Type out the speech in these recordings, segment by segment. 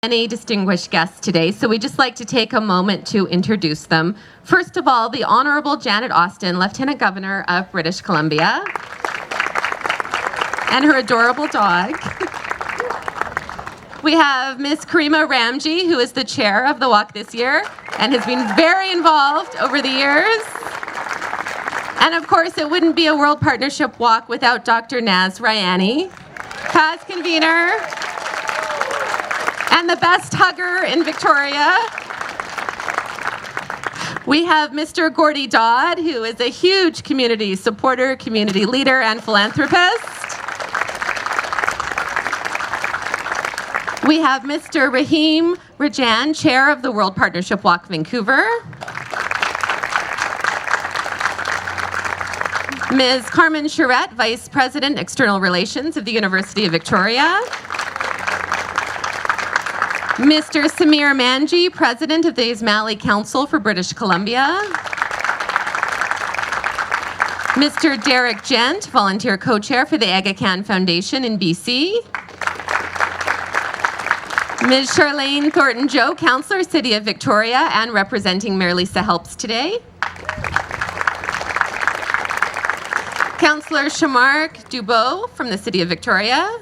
Many distinguished guests today, so we'd just like to take a moment to introduce them. First of all, the Honourable Janet Austin, Lieutenant Governor of British Columbia, and her adorable dog. We have Ms. Karima Ramji, who is the chair of the walk this year and has been very involved over the years. And of course, it wouldn't be a World Partnership Walk without Dr. Naz Rayani, past convener, and the best hugger in Victoria. We have Mr. Gordy Dodd, who is a huge community supporter, community leader, and philanthropist. We have Mr. Rahim Rajan, chair of the World Partnership Walk Vancouver. Ms. Carmen Charette, Vice President, External Relations of the University of Victoria. Mr. Samir Manji, President of the Ismaili Council for British Columbia. Mr. Derek Gent, Volunteer Co-Chair for the Aga Khan Foundation in BC. Ms. Charlene Thornton-Joe, Councillor, City of Victoria, and representing Mayor Lisa Helps today. Councillor Shamark Dubois from the City of Victoria.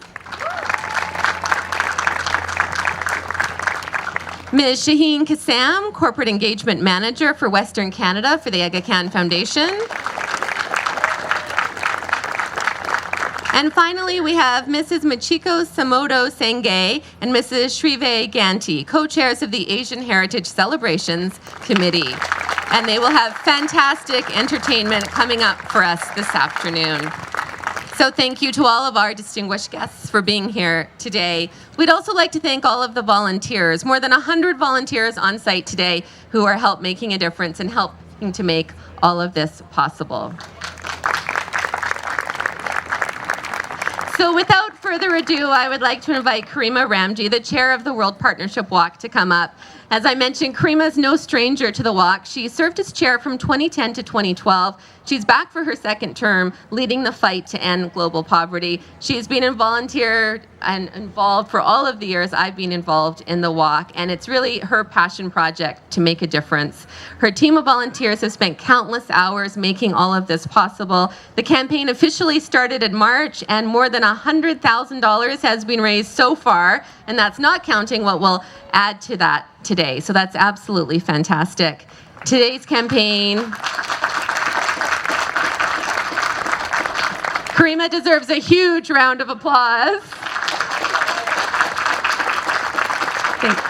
Ms. Shaheen Kassam, Corporate Engagement Manager for Western Canada for the Aga Khan Foundation. And finally, we have Mrs. Machiko Samodo Sengay and Mrs. Shrive Ganti, co-chairs of the Asian Heritage Celebrations Committee. And they will have fantastic entertainment coming up for us this afternoon. So thank you to all of our distinguished guests for being here today. We'd also like to thank all of the volunteers, more than 100 volunteers on site today who are helping making a difference and helping to make all of this possible. So without further ado, I would like to invite Karima Ramji, the chair of the World Partnership Walk, to come up. As I mentioned, Karima is no stranger to the walk. She served as chair from 2010 to 2012. She's back for her second term, leading the fight to end global poverty. She's been a volunteer and involved for all of the years I've been involved in the walk, and it's really her passion project to make a difference. Her team of volunteers have spent countless hours making all of this possible. The campaign officially started in March, and more than $100,000 has been raised so far, and that's not counting what we'll add to that today. So that's absolutely fantastic. Today's campaign, Karima deserves a huge round of applause. Thank you.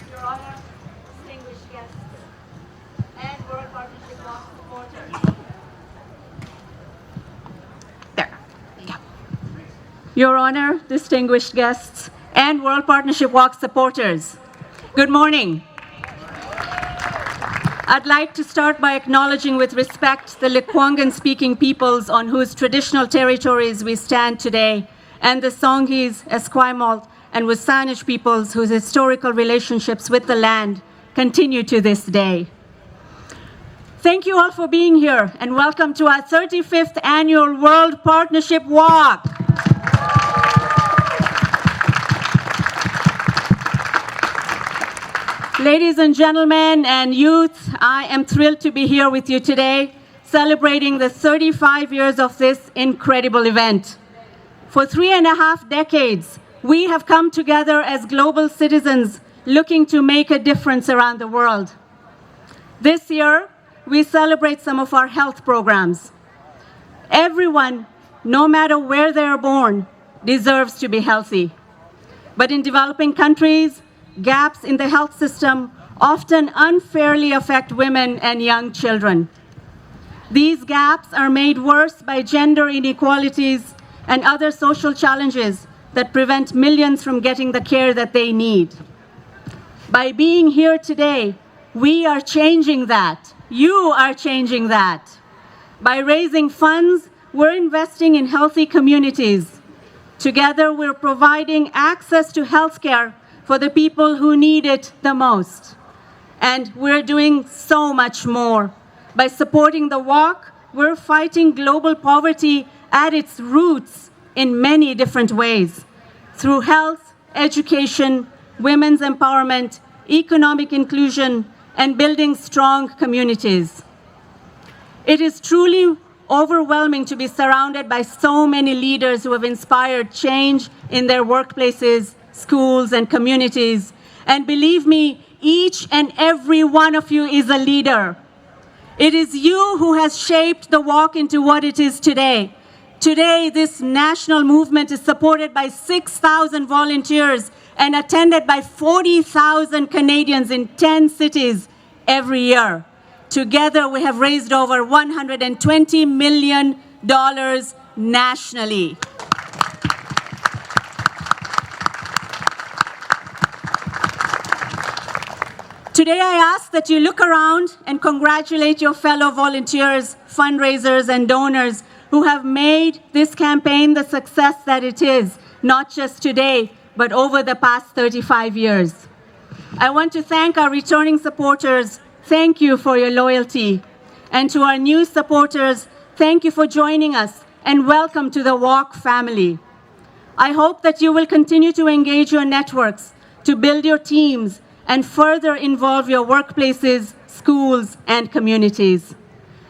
Your Honor, distinguished guests, and World Partnership Walk supporters. There. Yeah. Your Honor, distinguished guests, and World Partnership Walk supporters. Good morning. I'd like to start by acknowledging with respect the Lekwungen-speaking peoples on whose traditional territories we stand today, and the Songhees, Esquimalt, and Wasanich peoples whose historical relationships with the land continue to this day. Thank you all for being here, and welcome to our 35th Annual World Partnership Walk. Ladies and gentlemen and youth, I am thrilled to be here with you today, celebrating the 35 years of this incredible event. For 3.5 decades, we have come together as global citizens looking to make a difference around the world. This year, we celebrate some of our health programs. Everyone, no matter where they are born, deserves to be healthy. But in developing countries, gaps in the health system often unfairly affect women and young children. These gaps are made worse by gender inequalities and other social challenges that prevent millions from getting the care that they need. By being here today, we are changing that. You are changing that. By raising funds, we're investing in healthy communities. Together, we're providing access to healthcare for the people who need it the most. And we're doing so much more. By supporting the walk, we're fighting global poverty at its roots in many different ways, through health, education, women's empowerment, economic inclusion, and building strong communities. It is truly overwhelming to be surrounded by so many leaders who have inspired change in their workplaces, schools, and communities. And believe me, each and every one of you is a leader. It is you who has shaped the walk into what it is today. Today, this national movement is supported by 6,000 volunteers and attended by 40,000 Canadians in 10 cities every year. Together, we have raised over $120 million nationally. Today, I ask that you look around and congratulate your fellow volunteers, fundraisers, and donors who have made this campaign the success that it is, not just today, but over the past 35 years. I want to thank our returning supporters. Thank you for your loyalty. And to our new supporters, thank you for joining us and welcome to the Walk family. I hope that you will continue to engage your networks, to build your teams, and further involve your workplaces, schools, and communities.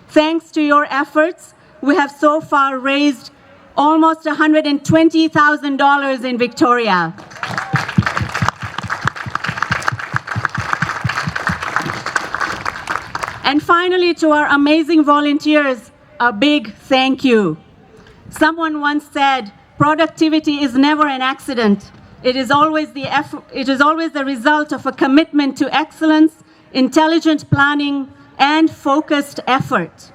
Thanks to your efforts, we have so far raised almost $120,000 in Victoria. And finally, to our amazing volunteers, a big thank you. Someone once said, productivity is never an accident. It is always the result of a commitment to excellence, intelligent planning, and focused effort.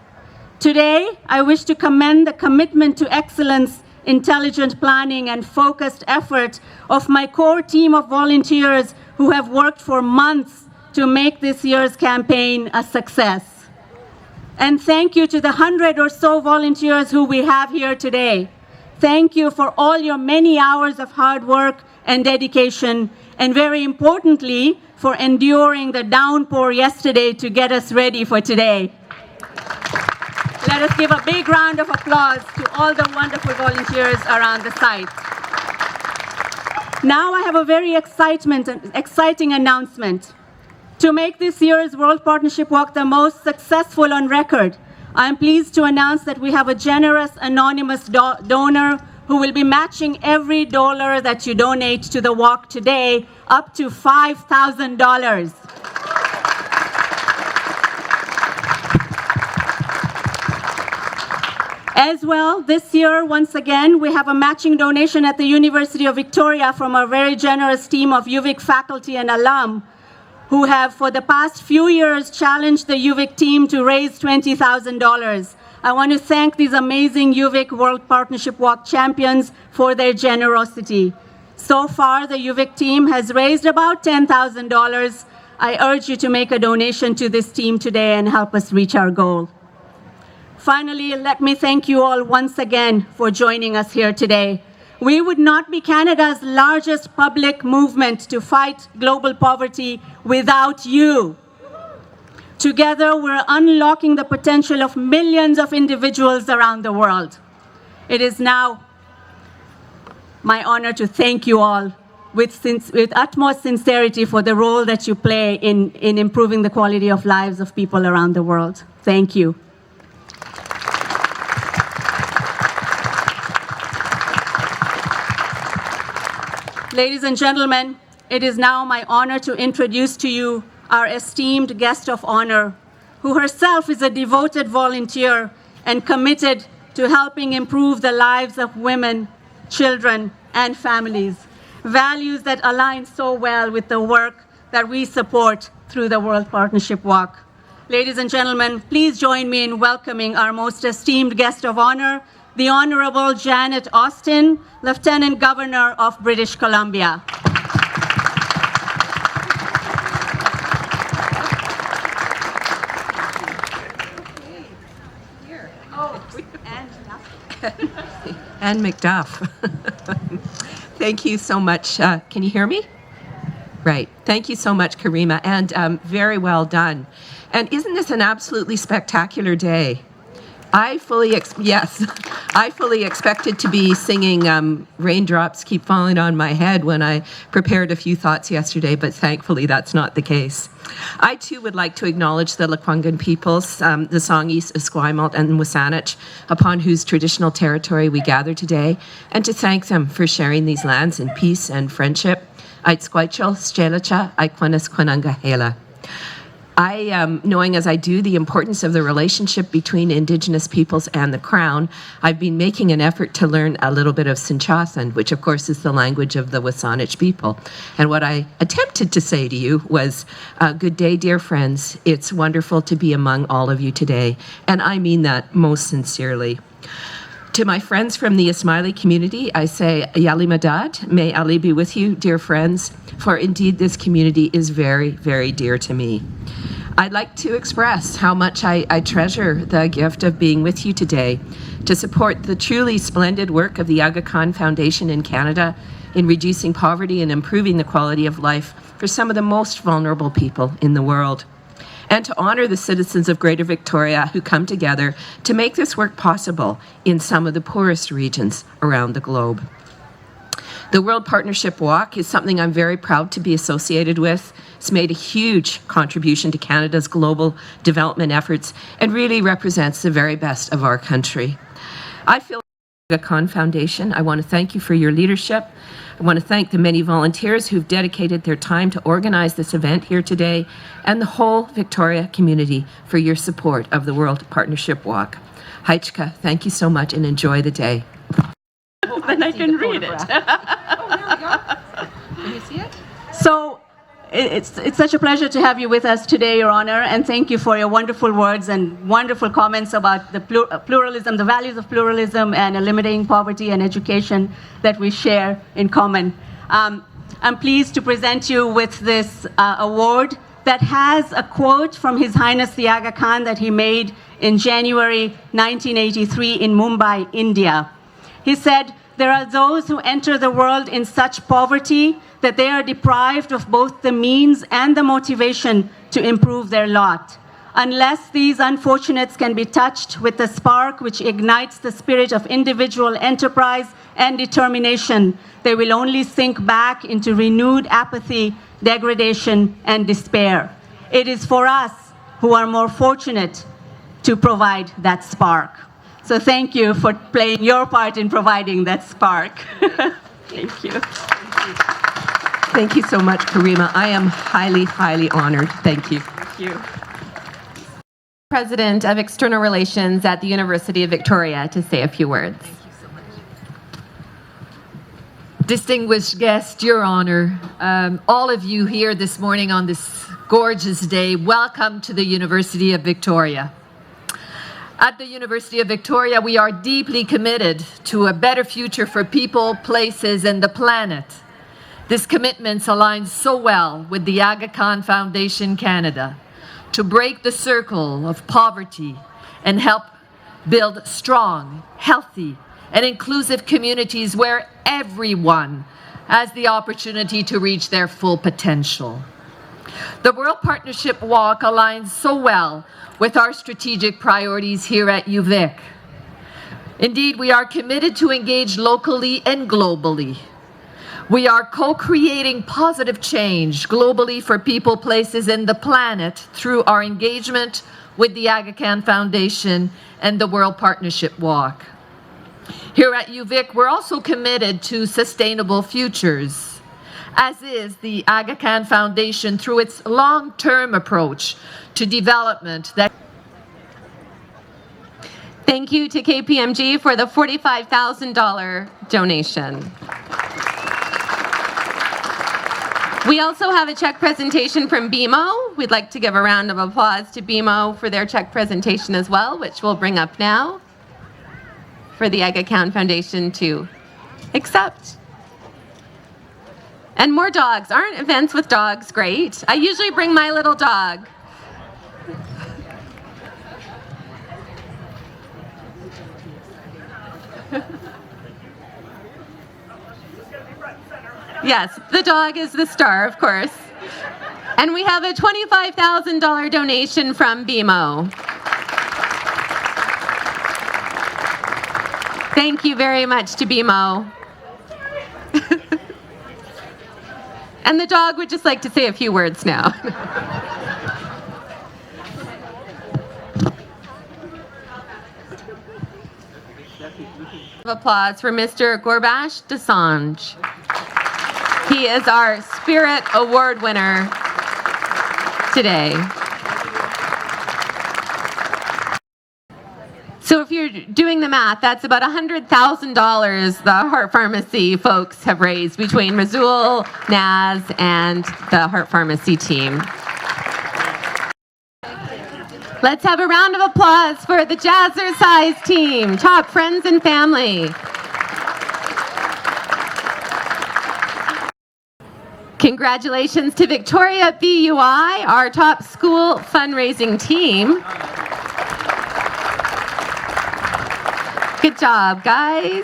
Today, I wish to commend the commitment to excellence, intelligent planning, and focused effort of my core team of volunteers who have worked for months to make this year's campaign a success. And thank you to the 100 or so volunteers who we have here today. Thank you for all your many hours of hard work and dedication, and very importantly, for enduring the downpour yesterday to get us ready for today. Let us give a big round of applause to all the wonderful volunteers around the site. Now I have a very exciting announcement. To make this year's World Partnership Walk the most successful on record, I am pleased to announce that we have a generous anonymous donor who will be matching every dollar that you donate to the walk today, up to $5,000. As well, this year, once again, we have a matching donation at the University of Victoria from our very generous team of UVic faculty and alum who have, for the past few years, challenged the UVic team to raise $20,000. I want to thank these amazing UVic World Partnership Walk champions for their generosity. So far, the UVic team has raised about $10,000. I urge you to make a donation to this team today and help us reach our goal. Finally, let me thank you all once again for joining us here today. We would not be Canada's largest public movement to fight global poverty without you. Together, we're unlocking the potential of millions of individuals around the world. It is now my honor to thank you all with utmost sincerity for the role that you play in improving the quality of lives of people around the world. Thank you. Ladies and gentlemen, it is now my honor to introduce to you our esteemed guest of honor, who herself is a devoted volunteer and committed to helping improve the lives of women, children, and families, values that align so well with the work that we support through the World Partnership Walk. Ladies and gentlemen, please join me in welcoming our most esteemed guest of honor, the Honorable Janet Austin, Lieutenant Governor of British Columbia. Ann McDuff. Thank you so much. Can you hear me? Right. Thank you so much, Karima, and very well done. And isn't this an absolutely spectacular day? I fully expected to be singing Raindrops Keep Falling on My Head when I prepared a few thoughts yesterday, but thankfully that's not the case. I too would like to acknowledge the Lekwungen peoples, the Songhees, Esquimalt, and Wasanich, upon whose traditional territory we gather today, and to thank them for sharing these lands in peace and friendship. Aitsquaichel, Stjelacha, Aikwanis Kwananga Hela. Knowing as I do the importance of the relationship between Indigenous peoples and the Crown, I've been making an effort to learn a little bit of Sinchothan, which of course is the language of the Wasanich people. And what I attempted to say to you was, good day, dear friends. It's wonderful to be among all of you today. And I mean that most sincerely. To my friends from the Ismaili community, I say, Yali Madad, may Ali be with you, dear friends, for indeed this community is very, very dear to me. I'd like to express how much I treasure the gift of being with you today to support the truly splendid work of the Aga Khan Foundation in Canada in reducing poverty and improving the quality of life for some of the most vulnerable people in the world, and to honor the citizens of Greater Victoria who come together to make this work possible in some of the poorest regions around the globe. The World Partnership Walk is something I'm very proud to be associated with. It's made a huge contribution to Canada's global development efforts and really represents the very best of our country. I feel the Aga Khan Foundation, I want to thank you for your leadership. I want to thank the many volunteers who've dedicated their time to organize this event here today, and the whole Victoria community for your support of the World Partnership Walk. Heichka, thank you so much and enjoy the day. Then I can read it. Oh, there we go. Can you see it? So it's such a pleasure to have you with us today, Your Honor, and thank you for your wonderful words and wonderful comments about the pluralism, the values of pluralism and eliminating poverty and education that we share in common. I'm pleased to present you with this award that has a quote from His Highness the Aga Khan that he made in January 1983 in Mumbai, India. He said, "There are those who enter the world in such poverty that they are deprived of both the means and the motivation to improve their lot. Unless these unfortunates can be touched with the spark which ignites the spirit of individual enterprise and determination, they will only sink back into renewed apathy, degradation, and despair. It is for us who are more fortunate to provide that spark." So thank you for playing your part in providing that spark. Thank you. Thank you so much, Karima. I am highly, highly honored. Thank you. Thank you. President of External Relations at the University of Victoria to say a few words. Distinguished guest, Your Honor, all of you here this morning on this gorgeous day, welcome to the University of Victoria. At the University of Victoria, we are deeply committed to a better future for people, places, and the planet. This commitment aligns so well with the Aga Khan Foundation Canada to break the circle of poverty and help build strong, healthy, and inclusive communities where everyone has the opportunity to reach their full potential. The World Partnership Walk aligns so well with our strategic priorities here at UVic. Indeed, we are committed to engage locally and globally. We are co-creating positive change globally for people, places, and the planet through our engagement with the Aga Khan Foundation and the World Partnership Walk. Here at UVic, we're also committed to sustainable futures, as is the Aga Khan Foundation through its long-term approach to development. Thank you to KPMG for the $45,000 donation. We also have a check presentation from BMO. We'd like to give a round of applause to BMO for their check presentation as well, which we'll bring up now for the Aga Khan Foundation to accept. And more dogs. Aren't events with dogs great? I usually bring my little dog. Yes, the dog is the star, of course. And we have a $25,000 donation from BMO. Thank you very much to BMO. And the dog would just like to say a few words now. Applause for Mr. Gorbash Desange. He is our Spirit Award winner today. So if you're doing the math, that's about $100,000 the Heart Pharmacy folks have raised between Razul, Naz, and the Heart Pharmacy team. Let's have a round of applause for the Jazzercise team, top friends and family. Congratulations to Victoria BUI, our top school fundraising team. Good job, guys.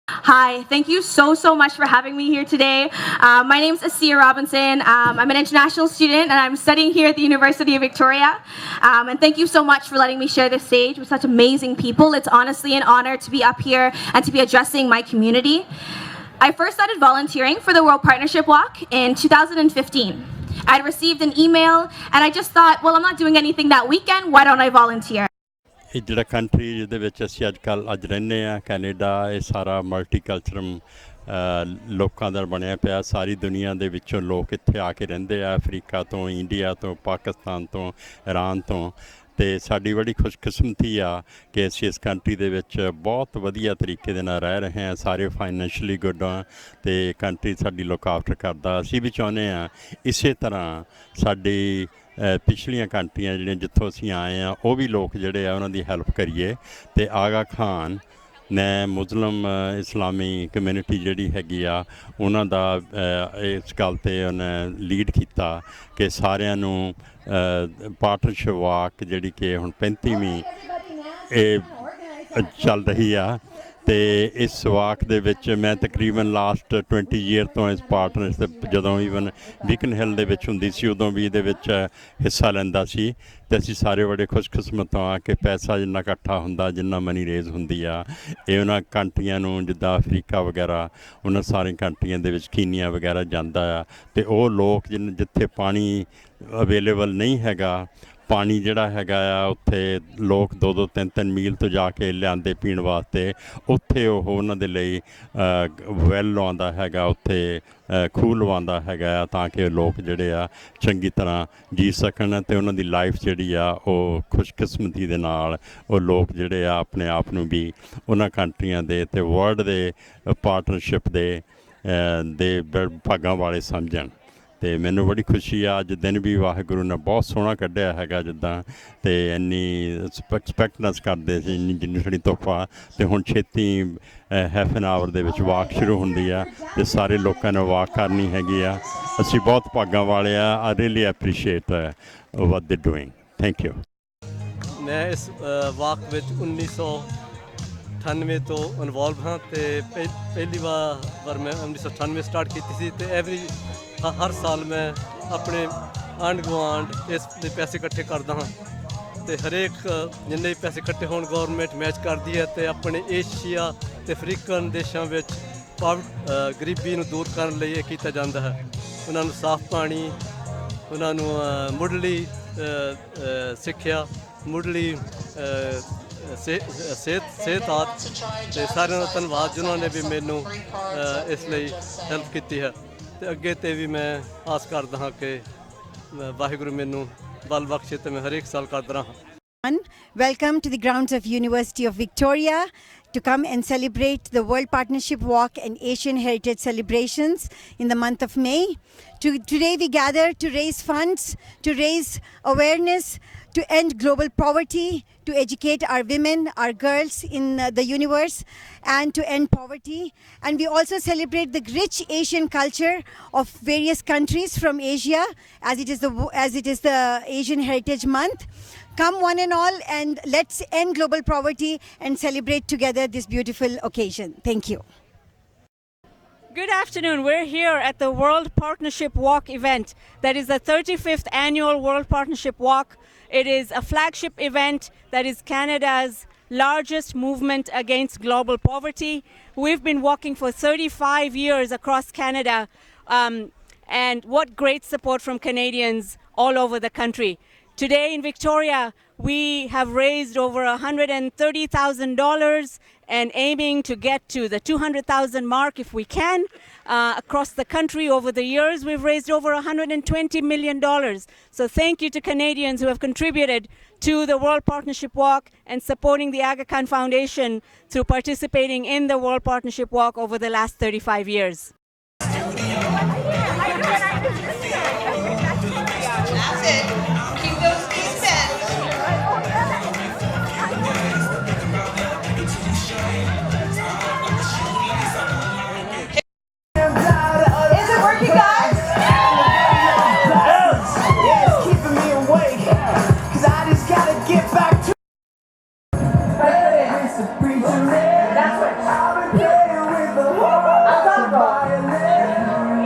Hi, thank you so much for having me here today. My name is Asiya Robinson. I'm an international student and I'm studying here at the University of Victoria. And thank you so much for letting me share this stage with such amazing people. It's honestly an honor to be up here and to be addressing my community. I first started volunteering for the World Partnership Walk in 2015. I'd received an email and I just thought, well, I'm not doing anything that weekend, why don't I volunteer? ਇਹ ਜਿਹੜਾ country ਜਿਹਦੇ ਵਿੱਚ ਅਸੀਂ ਅੱਜ ਰਹਿੰਦੇ ਆ Canada ਇਹ ਸਾਰਾ ਮਲਟੀਕਲਚਰਲ ਲੋਕਾਂ ਦਾ ਬਣਿਆ ਪਿਆ ਸਾਰੀ ਦੁਨੀਆ ਦੇ ਵਿੱਚੋਂ ਲੋਕ ਇੱਥੇ ਆ ਕੇ ਰਹਿੰਦੇ ਆ ਅਫਰੀਕਾ ਤੋਂ ਇੰਡੀਆ ਤੋਂ ਪਾਕਿਸਤਾਨ ਤੋਂ ਇਰਾਨ ਤੋਂ ਅਤੇ ਸਾਡੀ ਬੜੀ ਖੁਸ਼ਕਿਸਮਤੀ ਆ ਕਿ ਅਸੀਂ ਇਸ ਕੰਟਰੀ ਦੇ ਵਿੱਚ ਬਹੁਤ ਵਧੀਆ ਤਰੀਕੇ ਦੇ ਨਾਲ ਰਹਿ ਰਹੇ ਹਾਂ ਸਾਰੇ ਫਾਈਨੈਂਸ਼ੀਅਲੀ ਗੁੱਡ ਆ ਅਤੇ ਕੰਟਰੀ ਸਾਡੀ ਲੁੱਕ ਆਫਟਰ ਕਰਦਾ ਅਸੀਂ ਵੀ ਚਾਹੁੰਦੇ ਹਾਂ ਇਸੇ ਤਰ੍ਹਾਂ ਸਾਡੀ ਪਿਛਲੀਆਂ ਕੰਟਰੀਆਂ ਜਿਹੜੀਆਂ ਜਿੱਥੋਂ ਅਸੀਂ ਆਏ ਹਾਂ ਉਹ ਵੀ ਲੋਕ ਜਿਹੜੇ ਆ ਉਹਨਾਂ ਦੀ ਹੈਲਪ ਕਰੀਏ ਅਤੇ ਆਗਾ ਖਾਨ ਨੇ ਮੁਸਲਿਮ ਇਸਲਾਮੀ ਕਮਿਊਨਿਟੀ ਜਿਹੜੀ ਹੈਗੀ ਆ ਉਹਨਾਂ ਦਾ ਇਸ ਗੱਲ 'ਤੇ ਉਹਨੇ ਲੀਡ ਕੀਤਾ ਕਿ ਸਾਰਿਆਂ ਨੂੰ ਪਾਰਟਨਰਸ਼ਿਪ ਵਾਕ ਜਿਹੜੀ ਕਿ ਹੁਣ 35ਵੀਂ ਇਹ ਚੱਲ ਰਹੀ ਆ ਅਤੇ ਇਸ ਵਾਕ ਦੇ ਵਿੱਚ ਮੈਂ ਤਕਰੀਬਨ ਲਾਸਟ 20 ਈਅਰ ਤੋਂ ਇਸ ਪਾਰਟਨਰਸ਼ਿਪ ਜਦੋਂ ਈਵਨ ਬੀਕਨ ਹਿੱਲ ਦੇ ਵਿੱਚ ਹੁੰਦੀ ਸੀ ਉਦੋਂ ਵੀ ਇਹਦੇ ਵਿੱਚ ਹਿੱਸਾ ਲੈਂਦਾ ਸੀ ਅਤੇ ਅਸੀਂ ਸਾਰੇ ਬੜੇ ਖੁਸ਼ਕਿਸਮਤ ਹਾਂ ਕਿ ਪੈਸਾ ਜਿੰਨਾ ਇਕੱਠਾ ਹੁੰਦਾ ਜਿੰਨਾ ਮਨੀ ਰੇਜ਼ ਹੁੰਦੀ ਆ ਇਹ ਉਹਨਾਂ ਕੰਟਰੀਆਂ ਨੂੰ ਜਿੱਦਾਂ ਅਫਰੀਕਾ ਵਗੈਰਾ ਉਹਨਾਂ ਸਾਰੀਆਂ ਕੰਟਰੀਆਂ ਦੇ ਵਿੱਚ ਕੀਨੀਆ ਵਗੈਰਾ ਜਾਂਦਾ ਆ ਅਤੇ ਉਹ ਲੋਕ ਜਿੱਥੇ ਪਾਣੀ ਅਵੇਲੇਬਲ ਨਹੀਂ ਹੈਗਾ ਪਾਣੀ ਜਿਹੜਾ ਹੈਗਾ ਆ ਉੱਥੇ ਲੋਕ 2-2 3-3 ਮੀਲ ਤੋਂ ਜਾ ਕੇ ਲਿਆਉਂਦੇ ਪੀਣ ਵਾਸਤੇ ਉੱਥੇ ਉਹ ਉਹਨਾਂ ਦੇ ਲਈ ਵੈੱਲ ਲਵਾਉਂਦਾ ਹੈਗਾ ਉੱਥੇ ਖੂਹ ਲਵਾਉਂਦਾ ਹੈਗਾ ਆ ਤਾਂ ਕਿ ਲੋਕ ਜਿਹੜੇ ਆ ਚੰਗੀ ਤਰ੍ਹਾਂ ਜੀ ਸਕਣ ਅਤੇ ਉਹਨਾਂ ਦੀ ਲਾਈਫ ਜਿਹੜੀ ਆ ਉਹ ਖੁਸ਼ਕਿਸਮਤੀ ਦੇ ਨਾਲ ਉਹ ਲੋਕ ਜਿਹੜੇ ਆ ਆਪਣੇ ਆਪ ਨੂੰ ਵੀ ਉਹਨਾਂ ਕੰਟਰੀਆਂ ਦੇ ਅਤੇ ਵਰਲਡ ਦੇ ਪਾਰਟਨਰਸ਼ਿਪ ਦੇ ਭਾਗਾਂ ਵਾਲੇ ਸਮਝਣ ਅਤੇ ਮੈਨੂੰ ਬੜੀ ਖੁਸ਼ੀ ਆ ਅੱਜ ਦਿਨ ਵੀ ਵਾਹਿਗੁਰੂ ਨੇ ਬਹੁਤ ਸੋਹਣਾ ਕੱਢਿਆ ਹੈਗਾ ਜਿੱਦਾਂ ਅਤੇ ਇੰਨੀ ਐਕਸਪੈਕਟਨੈਸ ਕਰਦੇ ਸੀ ਜਿੰਨੀ ਸਾਡੀ ਤੋਹਫਾ ਅਤੇ ਹੁਣ ਛੇਤੀ ਹਾਫ ਐਨ ਆਵਰ ਦੇ ਵਿੱਚ ਵਾਕ ਸ਼ੁਰੂ ਹੁੰਦੀ ਆ ਅਤੇ ਸਾਰੇ ਲੋਕਾਂ ਨੇ ਵਾਕ ਕਰਨੀ ਹੈਗੀ ਆ ਅਸੀਂ ਬਹੁਤ ਭਾਗਾਂ ਵਾਲੇ ਆ ਆਈ ਰੀਅਲੀ ਐਪਰੀਸ਼ੀਏਟ ਵਾਟ ਦੇ ਡੂਇੰਗ ਥੈਂਕ ਯੂ ਮੈਂ ਇਸ ਵਾਕ ਵਿੱਚ 1998 ਤੋਂ ਇਨਵੋਲਵ ਹਾਂ ਅਤੇ ਪਹਿਲੀ ਵਾਰ ਮੈਂ 1998 ਸਟਾਰਟ ਕੀਤੀ ਸੀ ਅਤੇ ਹਰ ਸਾਲ ਮੈਂ ਆਪਣੇ ਆਂਢ ਗੁਆਂਢ ਇਸ ਦੇ ਪੈਸੇ ਇਕੱਠੇ ਕਰਦਾ ਹਾਂ ਅਤੇ ਹਰੇਕ ਜਿੰਨੇ ਵੀ ਪੈਸੇ ਇਕੱਠੇ ਹੋਣ ਗੌਰਮੈਂਟ ਮੈਚ ਕਰਦੀ ਹੈ ਅਤੇ ਆਪਣੇ ਏਸ਼ੀਆ ਅਤੇ ਅਫਰੀਕਨ ਦੇਸ਼ਾਂ ਵਿੱਚ ਗਰੀਬੀ ਨੂੰ ਦੂਰ ਕਰਨ ਲਈ ਇਹ ਕੀਤਾ ਜਾਂਦਾ ਹੈ ਉਹਨਾਂ ਨੂੰ ਸਾਫ਼ ਪਾਣੀ ਉਹਨਾਂ ਨੂੰ ਮੁੱਢਲੀ ਸਿੱਖਿਆ ਮੁੱਢਲੀ ਸਿਹਤ ਅਤੇ ਸਾਰਿਆਂ ਦਾ ਧੰਨਵਾਦ ਜਿਨ੍ਹਾਂ ਨੇ ਵੀ ਮੈਨੂੰ ਇਸ ਲਈ ਹੈਲਪ ਕੀਤੀ ਹੈ ਅਤੇ ਅੱਗੇ 'ਤੇ ਵੀ ਮੈਂ ਆਸ ਕਰਦਾ ਹਾਂ ਕਿ ਵਾਹਿਗੁਰੂ ਮੈਨੂੰ ਬਲ ਬਖਸ਼ੇ ਅਤੇ ਮੈਂ ਹਰੇਕ ਸਾਲ ਕਰਦਾ ਰਹਾਂ Welcome to the grounds of University of Victoria to come and celebrate the World Partnership Walk and Asian Heritage celebrations in the month of May. Today we gather to raise funds, to raise awareness, to end global poverty, to educate our women, our girls in the universe, and to end poverty. And we also celebrate the rich Asian culture of various countries from Asia, as it is the Asian Heritage Month. Come one and all, and let's end global poverty and celebrate together this beautiful occasion. Thank you. Good afternoon. We're here at the World Partnership Walk event. That is the 35th annual World Partnership Walk. It is a flagship event that is Canada's largest movement against global poverty. We've been walking for 35 years across Canada, and what great support from Canadians all over the country. Today in Victoria, we have raised over $130,000 and aiming to get to the 200,000 mark if we can. Across the country over the years, we've raised over $120 million. So thank you to Canadians who have contributed to the World Partnership Walk and supporting the Aga Khan Foundation through participating in the World Partnership Walk over the last 35 years.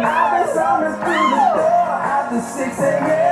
I've been summoned through the door after 6 a.m.